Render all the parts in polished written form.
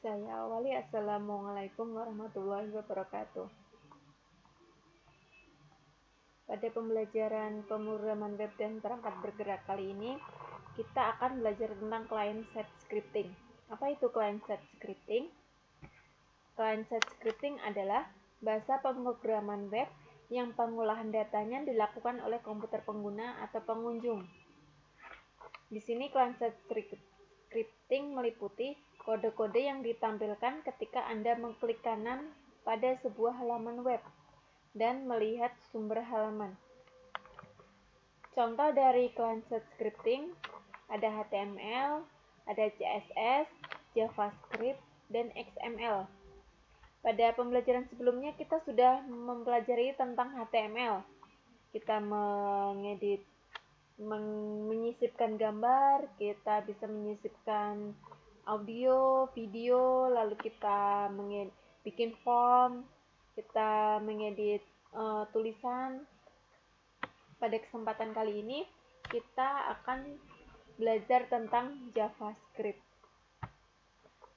Saya awali. Assalamualaikum warahmatullahi wabarakatuh. Pada pembelajaran pemrograman web dan perangkat bergerak kali ini, kita akan belajar tentang client-side scripting. Apa itu client-side scripting? Client-side scripting adalah bahasa pemrograman web yang pengolahan datanya dilakukan oleh komputer pengguna atau pengunjung. Di sini client-side scripting meliputi kode-kode yang ditampilkan ketika Anda mengklik kanan pada sebuah halaman web dan melihat sumber halaman. Contoh dari client-side scripting ada HTML, ada CSS, JavaScript, dan XML. Pada pembelajaran sebelumnya kita sudah mempelajari tentang HTML. Kita menyisipkan gambar, kita bisa menyisipkan audio, video, lalu kita bikin form, kita mengedit tulisan. Pada kesempatan kali ini kita akan belajar tentang JavaScript.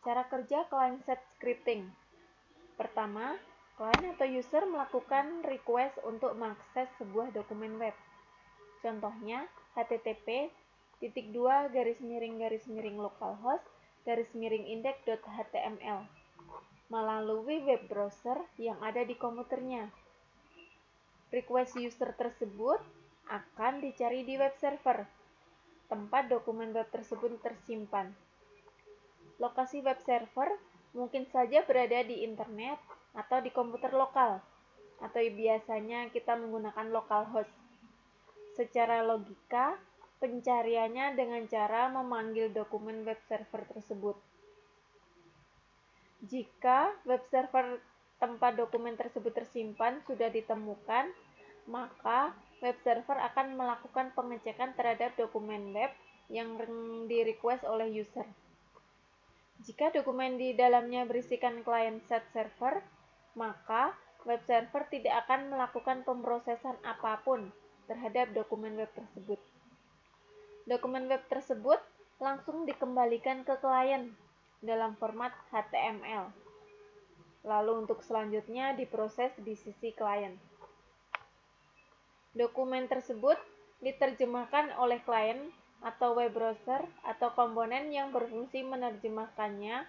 Cara kerja client-side scripting. Pertama, klien atau user melakukan request untuk mengakses sebuah dokumen web. Contohnya http://localhost-index.html melalui web browser yang ada di komputernya. Request user tersebut akan dicari di web server, tempat dokumen web tersebut tersimpan. Lokasi web server mungkin saja berada di internet atau di komputer lokal, atau biasanya kita menggunakan localhost. Secara logika, pencariannya dengan cara memanggil dokumen web server tersebut. Jika web server tempat dokumen tersebut tersimpan sudah ditemukan, maka web server akan melakukan pengecekan terhadap dokumen web yang di-request oleh user. Jika dokumen di dalamnya berisikan client-side server, maka web server tidak akan melakukan pemrosesan apapun terhadap dokumen web tersebut. Dokumen web tersebut langsung dikembalikan ke klien dalam format HTML. Lalu untuk selanjutnya diproses di sisi klien. Dokumen tersebut diterjemahkan oleh klien atau web browser atau komponen yang berfungsi menerjemahkannya,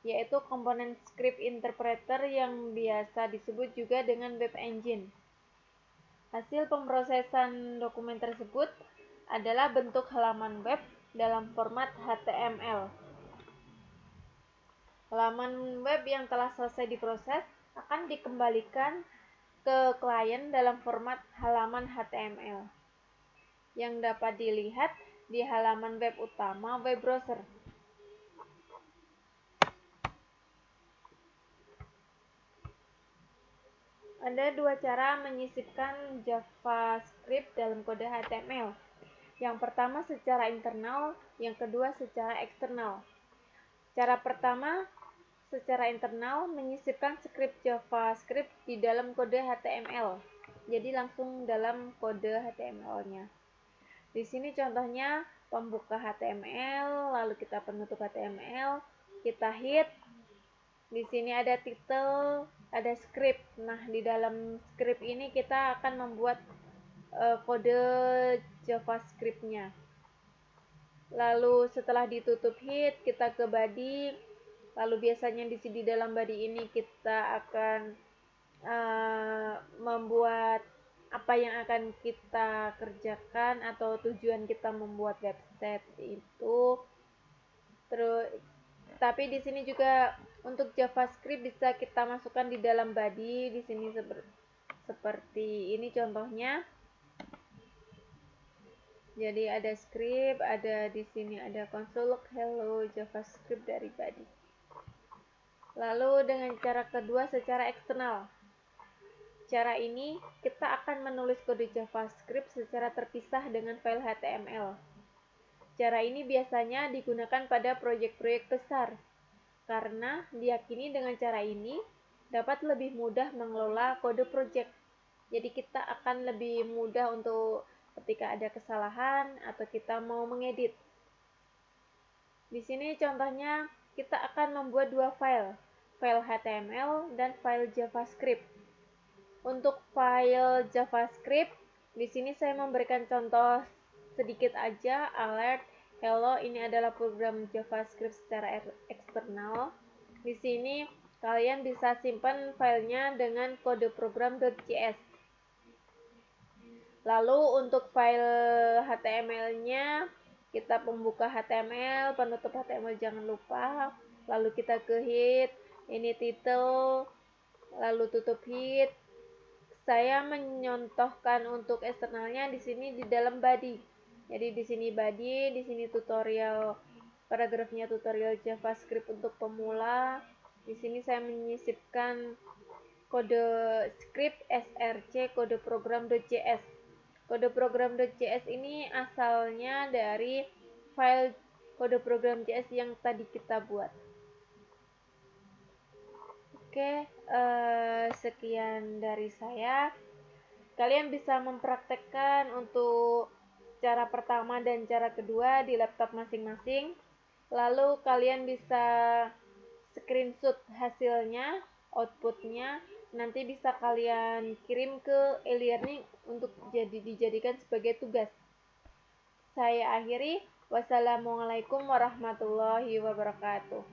yaitu komponen script interpreter yang biasa disebut juga dengan web engine. Hasil pemrosesan dokumen tersebut adalah bentuk halaman web dalam format HTML. Halaman web yang telah selesai diproses akan dikembalikan ke klien dalam format halaman HTML yang dapat dilihat di halaman web utama web browser. Ada dua cara menyisipkan JavaScript dalam kode HTML. Yang pertama secara internal, yang kedua secara eksternal. Cara pertama secara internal menyisipkan script JavaScript di dalam kode HTML. Jadi langsung dalam kode HTML-nya. Di sini contohnya pembuka HTML, lalu kita penutup HTML, kita hit. Di sini ada title, ada script. Nah, di dalam script ini kita akan membuat kode JavaScript-nya. Lalu setelah ditutup hit, kita ke body. Lalu biasanya di dalam body ini kita akan membuat apa yang akan kita kerjakan atau tujuan kita membuat website itu. Tapi di sini juga untuk JavaScript bisa kita masukkan di dalam body. Di sini seperti ini contohnya. Jadi ada script, ada di sini ada console log hello JavaScript dari body. Lalu dengan cara kedua secara eksternal. Cara ini kita akan menulis kode JavaScript secara terpisah dengan file HTML. Cara ini biasanya digunakan pada proyek-proyek besar karena diyakini dengan cara ini dapat lebih mudah mengelola kode proyek. Jadi kita akan lebih mudah untuk ketika ada kesalahan atau kita mau mengedit. Di sini contohnya kita akan membuat dua file HTML dan file JavaScript. Untuk file JavaScript, di sini saya memberikan contoh sedikit aja. Alert, hello, ini adalah program JavaScript secara eksternal. Di sini kalian bisa simpan filenya dengan kode program.js. Lalu untuk file HTML-nya, kita pembuka HTML, penutup HTML jangan lupa. Lalu kita ke head, ini title, lalu tutup head. Saya menyontohkan untuk eksternalnya di sini di dalam body. Jadi di sini body, di sini tutorial, paragrafnya tutorial JavaScript untuk pemula. Di sini saya menyisipkan kode script src kode program.js. Kode program.js ini asalnya dari file kode program.js yang tadi kita buat. Oke, sekian dari saya. Kalian bisa mempraktekkan untuk cara pertama dan cara kedua di laptop masing-masing. Lalu kalian bisa screenshot hasilnya, outputnya, nanti bisa kalian kirim ke e-learning untuk dijadikan sebagai tugas. Saya akhiri. Wassalamualaikum warahmatullahi wabarakatuh.